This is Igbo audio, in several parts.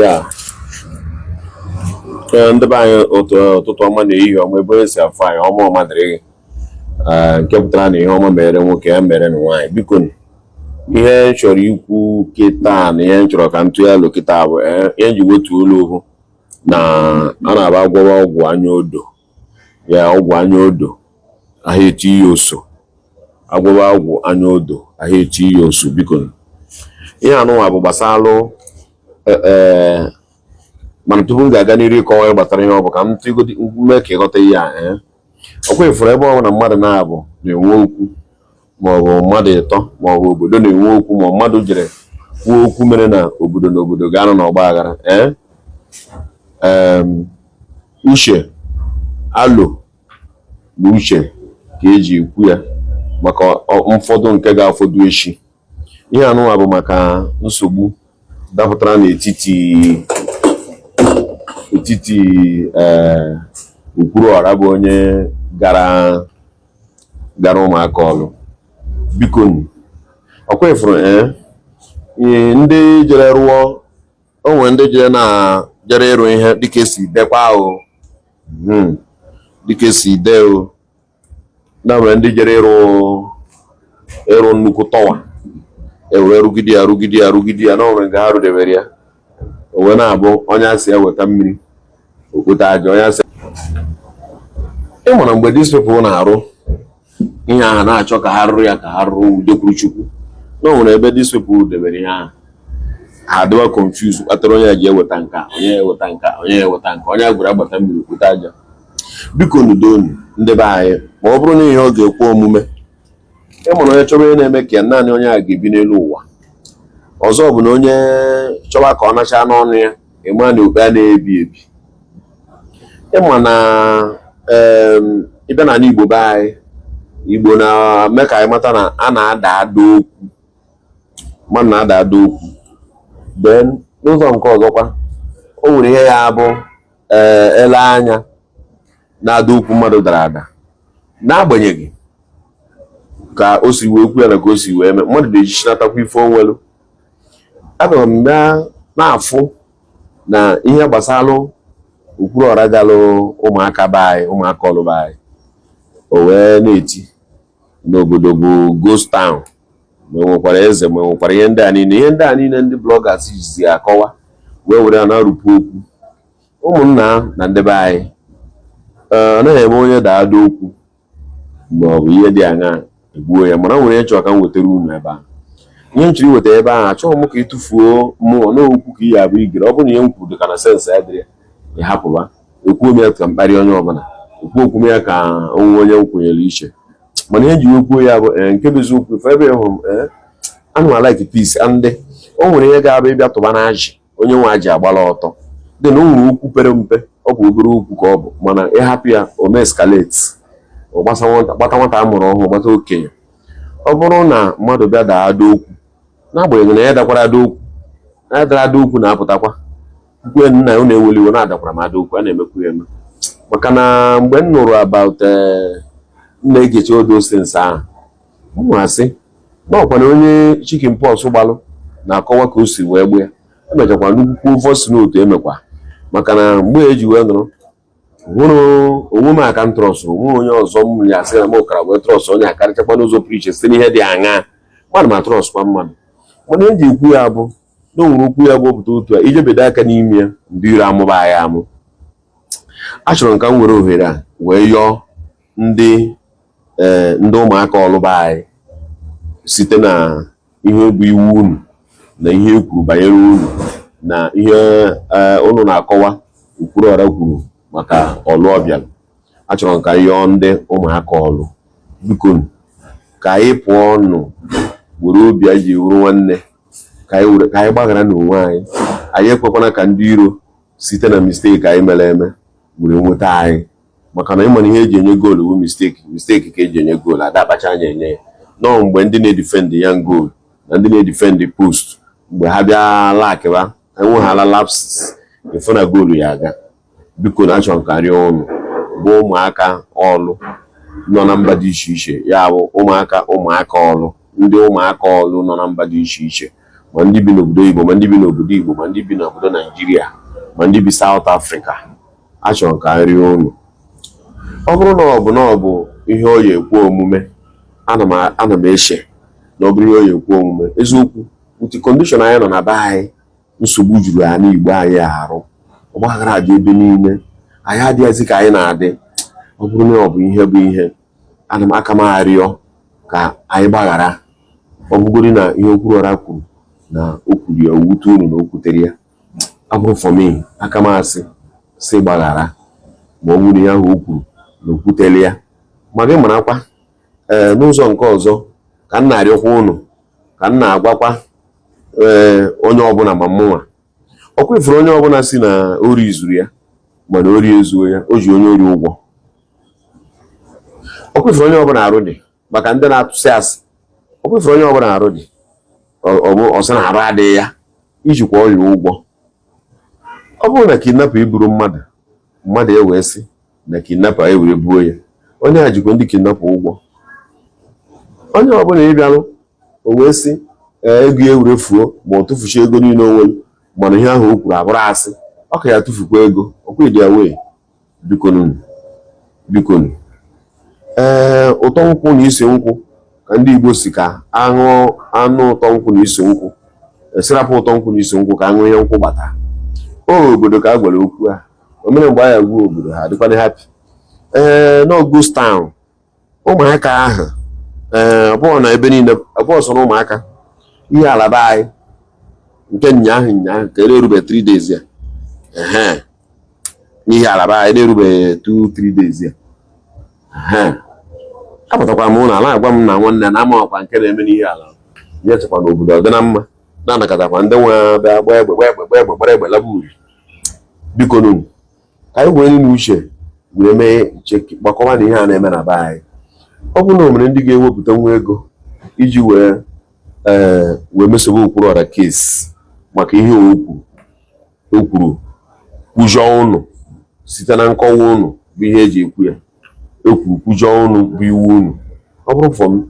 Yeah. Ndị be anyị ụtụtụ ọma na ehihie ọma ebe esi afọ anyị ọma ọma dịrị gị nke pụtara na ihe ọma mere nwoke ya mere na nwaanyị. Biko ihe m chọrọ ikwu kịta na ihe m chọrọ ka m tụgharị kịta bụ ihe ji wetu olu okwu na a na-aba agwọwa ọgwụ anya odo ya ọgwụ anya odo ahịa echi ihe oso agwọwa ọgwụ anya odo ahịa echi ihe oso. Biko ihe anụnwa bụ gbasalụ mana tupu m ga-aga n'iru ịkọwa ihe gbasara ihe ọ bụ ka m mee ka ịghọta ihe a ọkwa ifuru ebe ọ bụla mmadụ na-abụ na-enwe okwu maọbụ mmadụ ịtọ maọbụ obodo na-enwe okwu ma mmadụ jere kwuo okwu mere na obodo na obodo ga-anọ n'ọgba aghara uche alo na uche ka eji ekwu ya maka ụfọdụ nke ga-afọdụ echi. Ihe anụnwa bụ maka nsogbu dapụtara n'etiti Okwuluora bụ onye gara ụmụaka ọlụ. Biko ọkwa ifuru ndị jere rụọ onwe ndị jere ịrụ ihe dịka esi dekwa ahụ dịka esi dee o na nwere ndị jere ịrụ nnukwu tọwa ewere rụgide ya na onwere nga ha rụdebere ya onwe na-abụ onye asị ya weta mmiri okwute aja onye asị ịmụrụ mgbe dis people na-arụ ihe ahụ na-achọ ka ha rụrụ ya ka ha rụrụ udekwuru Chukwu na o nwere ebe dis people debere ihe ahụ ha dịwa confuse kpatara onye ji eweta nka onye gwara agbata mmiri okwute aja. Biko n'udonu ndị be anyị ma ọ bụrụ na ihe ọ ga-ekwe omume ịmụrụ onye chọrọ onye na-eme ka naanị onye a ga-ebi n'elu ụwa ọzọ bụ na onye chọwa ka ọ nacha n'ọnụ ya ịma na okpe a na-ebi ebi. Ịma na ịbịa n'ala Igbo be anyị Igbo na-eme ka anyị mata na a na-ada okwu mmadụ na-ada okwu then n'ụzọ nke ọzọkwa o nwere ihe ya bụ ele anya na-ada okwu mmadụ dara ada n'agbanyeghị ka o si wee kwu ya na ka o si wee mee mmadụ na-ejichinata ife onwelu. Aga m na-afụ na ihe gbasalụ Okwuluora galụ ụmụaka be anyị ụmụaka ọlụ be anyị o wee na-eti n'obodo bụ ghost town ma nwekwara eze ma nwekwara ihe ndị a niile ndị bloggers jizi akọwa wee were ya na-arụpụ okwu ụmụnna na ndị be anyị anaghị eme onye daada okwu ma ọ bụ ihe dị aṅa egbuo ya mana nwere chọrọ ka m wetara unu ebe a ihe m chiri weta ebe ahụ achọghị m ka ịtụfuo mmụọ n'okwu ka ihe abụ igere ọ bụrụ na ihe m kwuru dị ka na sensị ya dịrị ya hapụba ekwuo m ya ka mkparị onye ọbụla okwu m ya ka onwe onye m kwenyere iche mana ihe ji okwuo ya bụ nke bụ eziokwu ife ebe hụrụ m ana m like peace ndị o nwere ihe ga-abụ ịbịa tụba na ajị onye nwe ajị agbala ọtọ dị na o nwere okwu pere mpe ọ bụ obere okwu ka ọ bụ mana ịhapụ ya o mee escalate gbata nwata a mụrụ ọhụrụ gbata okenye. Ọ bụrụ na mmadụ bịa daada okwu n'agbanyeghị na ya dakwara ada okwu na-apụtakwa ukwe nna ya na-eweliwe na-adakwara m ada okwu a na-emekwu ya eme maka na mgbe m nụrụ about na-egechi odo sens ahụ mụ asị na ọkwa na onye chicken pox gbalụ na-akọwa ka o si wee gbu ya emechakwa nnukwu voice note emekwa maka na mgbe eji wee nụrụ hụrụ onwe m aka m trọsụrụ nwe onye ọzọ m ya asị na m ụkara wee trọsụ onye akarịchakwa n'ụzọ priche site n'ihe dị aṅa mmadụ ma trọsụkwa mmadụ mana eji ekwu ya bụ na onwere okwu ya bụ opụta otu a ijebedo aka n'ime ya ndị ire amụba ya amụ. Achọrọ m ka m were ohere a wee yọọ ndị ụmụaka ọlụba anyị site na ihe bụ iwu unu na ihe ekwuru banyere unu na ihe unu na-akọwa Okwuluora kwuru maka ọlụ ọbịa. Achọrọ m ka yọọ ndị ụmụaka ọlụ biko ka anyị pụọ ọnụ were obi anyị ji wuru nwanne ka anyị gbaghara n'onwe anyị ekwekwana ka ndị iro site na misteki anyị mere eme were nweta anyị maka na ịmana ihe eji enye goolu bụ misteki ka eji enye goolu adabacha anya enye ya nọọ mgbe ndị na-edifendị young goal na ndị na-edifendị post mgbe ha bịa lakiba enweghala lapses efu na goolu ya aga. Biko na achọrọ ka rịọ ụnụ bụ ụmụaka ọlụ nọ na mba dị iche iche ya bụ ụmụaka ọlụ ndị ụmụaka ọlụ nọ na mba dị iche iche ma ndị bi n'obodo Igbo, ma ndị bi n'obodo Igbo, ma ndị bi n'obodo Naijiria, ma ndị bi South Africa. Achọrọ ka nri unu. Ọ bụrụ na ọ bụ ihe ọ ya ekwu omume, ana m eche na ọ bụrụ ihe ọ ya ekwu omume. Eziokwu, uti kọndishọn anyị nọ na be anyị, nsogbu juru ya n'Igbo anyị arụ. Ọgbaghara dị ebe niile. Anyị adịghịzi ka anyị na-adị. Ọ bụrụ na ọ bụ ihe, ana m aka m arịọ ka anyị gbaghara. Ọ bụgoro na ihe Okwuluora kwuru na o kwuru ya wute unu na o kwutere ya. Ọ bụrụ for me, aka m asị gbaghara ma ọ bụrụ ya ahụ o kwuru na o kwutere ya. Ma gị marakwa n'ụzọ nke ọzọ ka m na-arịọkwa unu, ka m na-agwakwa onye ọbụla ma mụnwa. Ọ kwefuru onye ọbụla si na ori zuru ya mana ori ezuo ya, o ji onye ori ụgwọ. Ọ kwefuru onye ọbụla arụ dị maka ndị na-atụsị asị. Ọ kwefuru onye ọbụla arụ dị ọsọ na arụ adịghị ya ijikwa ọya ụgwọ. Ọ bụrụ na kidnapa iburu mmadụ ewee sị na kidnapa ewere buo ya, onye a jikwa ndị kidnapa ụgwọ. Onye ọbụla ịbịalụ o wee sị ego ewere fuo ma ọ tụfuchi ego niile onwe mana ihe ahụ o kwuru abụrụ asị, ọ ka ya tụfukwa ego. Ọkwa ịdị awee. Bikonu ụtọ nkwụ na isi nkwụ ka ndị Igbo si ka aṅụ anụ ụtọ nkwụ na isi nkwụ, esirapụ ụtọ nkwụ na isi nkwụ ka aṅụ ihe nkwụ gbata. Obodo ka a gwara okwu a, omere mgbe anyị agwụ obodo ha dịkwana happy. N'August town, ụmụaka ahụ ọbụghị na ebe niile, ọbụghị sọ na ụmụaka. Ihe alaba anyị nke nyaahụ ka erube 3 days ya. Ihe alaba anyị na-erube 2-3 days ya. Apụtakwara m ụlọ ala agwa m na nwanne na ama ọkwa nke na-eme n'ihe ala ya chekwa n'obodo ọ dị na mma, na-anakatakwa ndị nwe bịa gbara egbe laba uri. Biko nụ ka anyị wee nụ uche wee mee gbakọwa na ihe a na-eme na be anyị. Ọ bụ na o mere ndị ga-ewepụta nwa ego iji wee mesobe Okwuluora kesi maka ihe o kwuru kwujọọ unu site na nkọwa unu bụ ihe eji ekwu ya. Ekwuru kwujọọ unu bụ iwu unu. Ọ bụrụ fọ m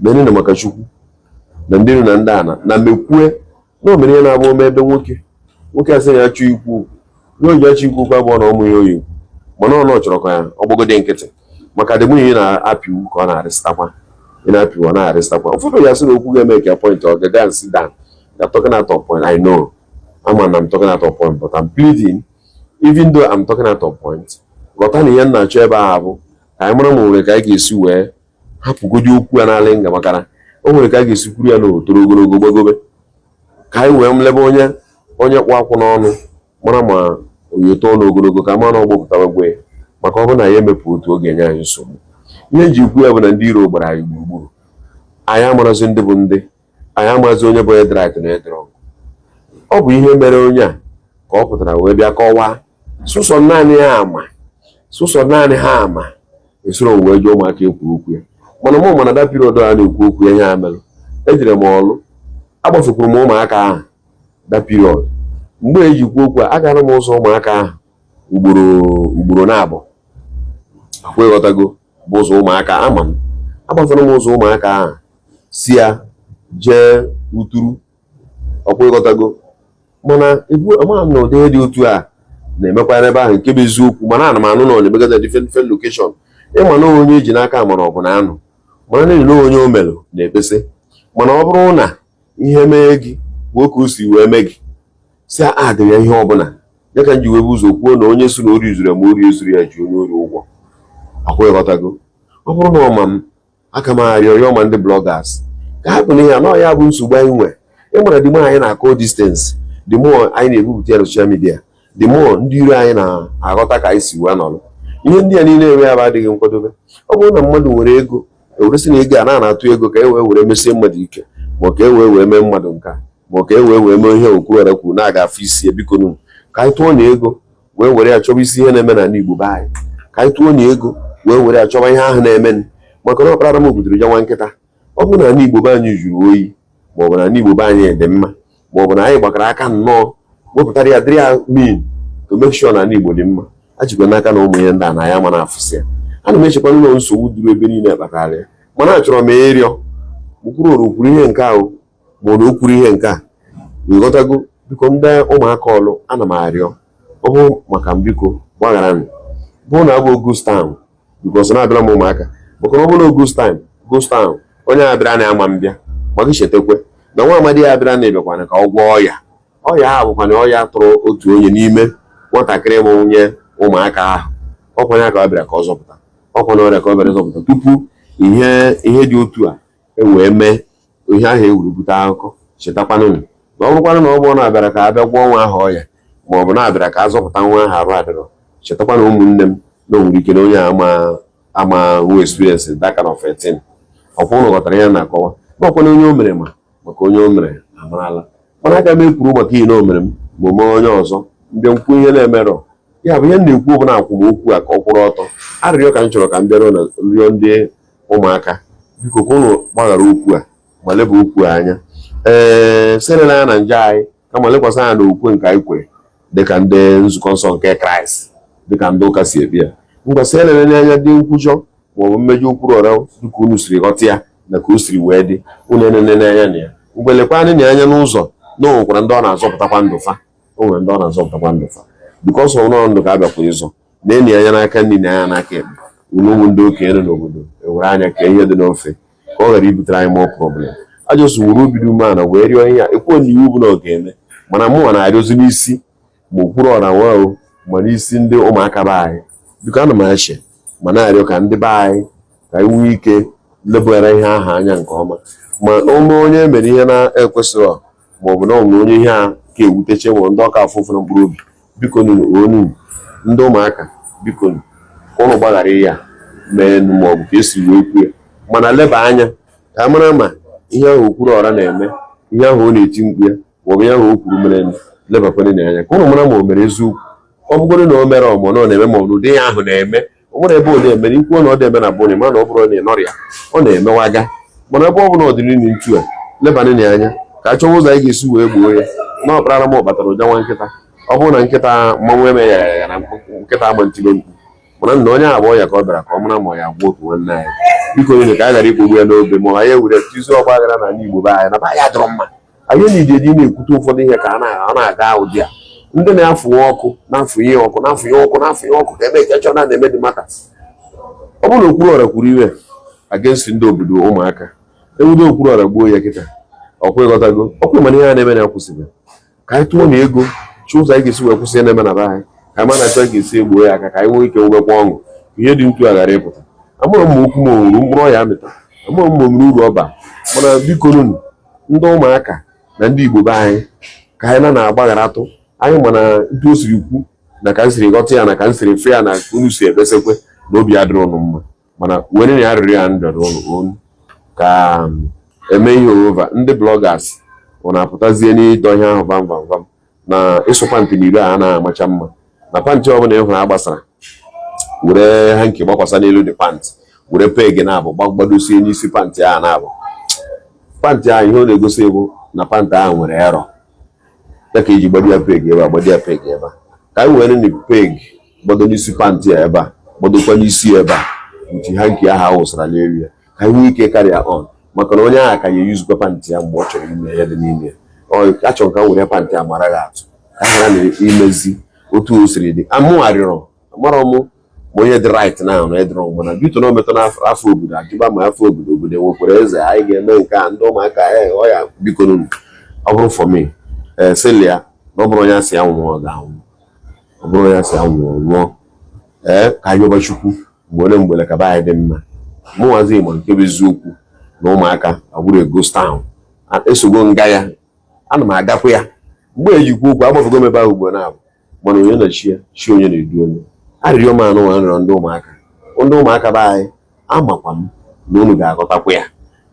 mere na maka Chukwu na ndị na ndị ana na mekwue na o mere ihe na-abụ ome ebe nwoke asị ya achụ ikwu n'oji achụ ikwu kwa abụọ na ụmụ ya oyi, mana ọ chọrọ ka ya ọgbọgode nkịtị maka dị nwunye na-apị iwu ka ọ na-arịsịtakwa. Ị na-apị ọ na-arịsịtakwa. Ụfọdụ ya sị na okwu ga-eme ka point ọ ga and sit down. You're talking out of point. I know. I'm talking out of point, but I'm pleading, even though I'm talking out of point. Ghọta na ihe m na-achọ ebe ahụ bụ ka anyị mara ma nwere ka anyị ga-esi wee hapụgodi okwu ya n'ala nga makana o nwere ka anyị ga-esi kwuru ya n'otoro ogologo gbagobe ka anyị wee mlebe onye kpụ akwụ n'ọnụ mara ma onye too n'ogologo ka mara ọgbọpụtawa gwe maka ọ bụ na ya emepụ otu oge nye anyị nsogbu. Ihe eji ikwu ya bụ na ndị iro gbara anyị gburugburu. Anyị amarazi ndị bụ ndị, anyị amazi onye bụ edrit na edrọg. Ọ bụ ihe mere onye a ka ọ pụtara wee bịa kọwaa sụsọ naanị ha ama esoro wee jụọ ụmụaka ekwu okwu ya. Mana mụ mana da period a na-ekwu okwu ya ihe a mere ejire m ọlụ agbafekwuru m ụmụaka ahụ da period. Mgbe eji kwu okwu a gara m ụzọ ụmụaka ahụ ugboro na-abụ akwa ịghọtago bụ ụzọ ụmụaka ama m agbafere m ụzọ ụmụaka ahụ si ya jee Uturu ọkwa ịghọtago. Mana ama m na ụdị dị otu a na-emekwa n'ebe ahụ nke bụ eziokwu, mana ana m anụ na ọ na-emegata different location. Ịma na onye eji n'aka mana ọ bụ na anụ mana na-enye na onye o mere na-ebese. Mana ọ bụrụ na ihe mee gị bụ oke o si wee mee gị si adịrị ya ihe ọbụla ya ka m ji wee bụ ụzọ kwuo na onye si na ori zuru ma ori ezuru ya ji onye ori ụgwọ. Akwa ịghọtago. Ọ bụrụ na ọma m aka m arịọ ọma ndị bloggers ka hapụ na ihe anọ ya bụ nsogbu anyị nwere. Ịmara dị mma anyị na-akọ distance, the more anyị na-ebupụta ya na social media, the more ndị iro anyị na-aghọta ka anyị si wee nọrọ. Ihe ndị a niile enwe ya bụ adịghị nkwadobe. Ọ bụrụ na mmadụ nwere ego ewuresi na ego a na-atụ ego ka e were mesie mmadụ ike ma ka e wee mee mmadụ nka ma ka e wee mee ihe Okwuluora kwuru na-aga afọ isi ya. Biko nụ ka anyị tụọ na ego wee were ya chọba isi ihe na-eme n'ala Igbo be anyị. Ka anyị tụọ na ego wee were ya chọba ihe ahụ na-eme maka na ọkpara m obodo ja nwa nkịta. Ọ bụ na ala Igbo be anyị juru oyi ma ọ bụ na ala Igbo be anyị dị mma ma ọ bụ na anyị gbakọrọ aka nnọọ wepụtara ya dịrị ya mean to make sure na ala Igbo dị mma. Ajikwa n'aka na ụmụ ihe ndị a na ya ma na-afụsị ya. Ana m echekwa n'ụlọ nsogbu duru ebe niile kpatara ya, mana achọrọ m ịrịọ Okwuluora kwuru ihe nke ahụ ma ọ na o kwuru ihe nke a ịghọtago. Biko ndị ụmụaka ọlụ ana m arịọ ọ bụ maka mbiko gbaghara m bụ na abụ August time because na-abịara m ụmụaka maka ọ bụrụ August time onye abịara na-ama mbịa ma gị chetakwe na nwa amadi ya abịara na-ebekwana ka ọ gwọọ ọya ha bụkwana ọya tụrụ otu onye n'ime nwatakịrị bụ nwunye ụmụaka ahụ. Ọkwanye ka ọ bịara ka ọ zọpụta, ọkwana ọrịa ka ọ bịara zọpụta tupu ihe dị otu a wee mee ihe ahụ ewuru bute akụkọ. Chetakwanụ na ọ bụrụkwanụ na ọ bụrụ na abịara ka abịa gwọọ nwa ahụ ọya ma ọ bụ na abịara ka a zọpụta nwa ahụ arụ adịrọ. Chetakwanụ ụmụnne m na o nwere ike na onye ama nwe experience that kind of a thing. Ọkwa ụnụ ghọtara ya na-akọwa na ọkwana onye o mere maka onye o mere amarala, mana aga m ekwuru maka ihe na o mere m ma o mee onye ọzọ mbịa mkwu ihe na-emerọ ya bụ ihe m na-ekwu bụ na akwụmokwu a ka ọ kwụrụ ọtọ. Arịrịọ ka m chọrọ ka m bịara na rịọ ndị ụmụaka biko ka ụnụ gbaghara okwu a ma leba okwu anya serela ya na nje anyị kama lekwasị anya na okwu nke anyị kwere dịka ndị nzukọ nsọ nke Kraịst dịka ndị ụka si ebi ya. Ngwasị elele n'anya dị nkwụjọ maọbụ mmejọ Okwuluora dịka unu siri ghọta ya na ka o siri wee dị unu enene n'anya na ya mgbe lekwanị na anya n'ụzọ na o nwekwara ndị ọ na-azọpụtakwa ndụ fa. O nwere ndị ọ na-azọpụtakwa ndụ fa bikọs ọnụ ndụ ka abịakwa ịzọ na-enyi anya n'aka nri na anya n'aka ekpe ụmụ ndị okenye nọ n'obodo ewere anya ka ihe dị n'ofe ka ọ ghara ibutere anyị mụọ problem. Ajọsụ were obi dị umeala wee rịọ ihe a ekwuo na iwu bụ na ọ ga-eme mana mụnwa na-arịọzi n'isi ma Okwuluora nwa ma n'isi ndị ụmụaka be anyị biko ana m ache ma na-arịọ ka ndị be anyị ka anyị nwee ike lebara ihe ahụ anya nke ọma ma ome onye mere ihe na-ekwesịrị maọbụ na ọmụrụ onye ihe a ka ewuteche ma ndị ọka afụfụ na mkpụrụ obi biko onu ndị ụmụaka biko ụnụ gbaghara ya mee maọbụ ka esi wee kwuo mana leba anya ka a mara ma ihe ahụ Okwuluora na-eme ihe ahụ ọ na-eti mkpu ya maọbụ ihe ahụ o kwuru mere lebakwana na anya ka ụnụ mara ma o mere eziokwu. Ọ bụgoro na o mere ọmụ na ọ na-eme ma ọ bụ ụdị ya ahụ na-eme o nwere ebe ọ na-eme na ikwuo na ọ na-eme na bụnị mana ọ bụrụ na ị nọrịa ọ na-emewaga mana ebe ọ bụ na ọdịnihu ntu a lebana na anya ka a chọwa ụzọ anyị ga-esi wee gbuo ya na ọ kpara m ọ batara ụja nwa nkịta. Ọ bụrụ na nkịta mmanwụ eme ya na nkịta ama ntibe mkpu mana nna onye abụọ ya ka ọ bịara ka ọ mara ma ọ ya gbuo otu nwanne anyị biko onye ka a ghara ikpogbu ya n'obe ma anyị ewere tizi ọgba aghara n'ala Igbo be anyị na ba ya dịrọ mma. Anyị na-eji eji na-ekwute ụfọdụ ihe ka a na-aga ụdị a ndị na-afụnye ọkụ na-afụnye ọkụ ka eme ka chọọ na-eme dị mata. Ọ bụrụ na Okwuluora kwuru iwe against ndị obodo ụmụaka ewudo Okwuluora gbuo ya kịta ọkwa ịghọtago ọkwa mana ihe a na-eme na akwụsịbe ka anyị tụọ na ego chi ụzọ anyị ga-esi wee kwụsị ya na-eme na be anyị ka ma na-achọ ga-esi egbuo ya aka ka anyị nwee ike nwekwa ọṅụ ihe dị ntu a ghara ịpụta. Amụrụ m okwu ma owuru mkpụrụ ọya mịta amụrụ m omere uru ọba mana biko nunu ndị ụmụaka na ndị Igbo be anyị ka anyị na-agbagharatụ anyị mana ndị o siri kwu na ka m siri ghọta ya na ka m siri fe ya na unu si ebesekwe na obi adịrị ụnụ mma mana were na ya arịrị ya ndọrọ ụnụ ka eme ihe ova ndị bloggers ọ na-apụtazie n'ịdọ ihe ahụ vam na ịsụ pantị na iri a na-amacha mma na pantị ọbụla ịhụrụ agbasara were ha nke gbakwasa n'elu dị pantị were peg na-abụ gbadosie n'isi pantị ahụ na-abụ pantị ahụ ihe ọ na-egosi bụ na pantị ahụ nwere erọ ya ka iji gbado ya peg ebe a ka anyị were na peg gbado n'isi pantị a ebe a gbadokwa n'isi ebe a nti ha nke ahụ awụsara n'elu ya ka anyị nwee ike karịa on maka na onye ahụ ka ya eyuzukwa pantị ya mgbe ọ chọrọ ime ya dị n'ime ya chọrọ ka m were pantị a mara gị atụ ka ha na-imezi otu o siri dị amụgharịrọ amarọ m ma onye dị right na ahụ edịrọ mana bito na ometọ n'afọ obodo ajụba ma afọ obodo nwekwara eze anyị ga-eme nke a ndị ụmụaka ọ ya biko nunu ọ bụrụ for me selia na ọ bụrụ onye asị ya nwụọ ga-anwụ ọ bụrụ onye asị ya nwụọ ka anyị ọba Chukwu mgbe ole mgbele ka be anyị dị mma mụnwazi Igbo nke bụ eziokwu na ụmụaka abụrụ Ghost Town esogbo nga ya ana m agakwa ya mgbe ejikwa okwu agbafugo m ebe ahụ ugbo na-abụ mana onye na chi ya chi onye na-edu onye arịrịọ m anụ nrọ ndị ụmụaka be anyị amakwa m na unu ga-aghọtakwa ya.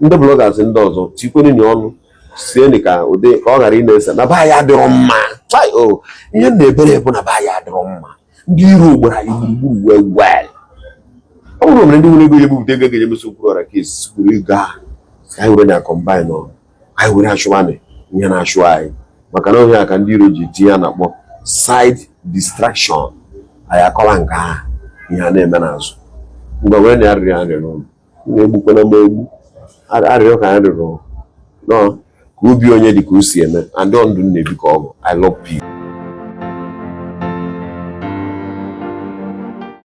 Ndị bloggers ndị ọzọ tikwere nye ọnụ sie ka ụdị ka ọ ghara ị na-ese na be anyị adịrọ mma ihe na-ebere bụ na be anyị adịrọ mma ndị iro gbara gburugburu wee ọ bụrụ mere ndị nwere ego ya ebupụta ego ga emeso Okwuluora ka esi kwuru ego ahụ ka anyị were na combine ọnụ anyị were achụwanị ihe na-achụ anyị maka na ohe ka ndị iro ji tinye a na-akpọ side distraction anyị akọla nke ahụ ihe a na-eme n'azụ mgbe were na arịrịọ n'ụlọ na-egbukwana m egbu arịrịọ ka anyị rịrọ nọ ka obi onye dị ka o si eme and ndụ nnebi ka ọ bụ. I love peace.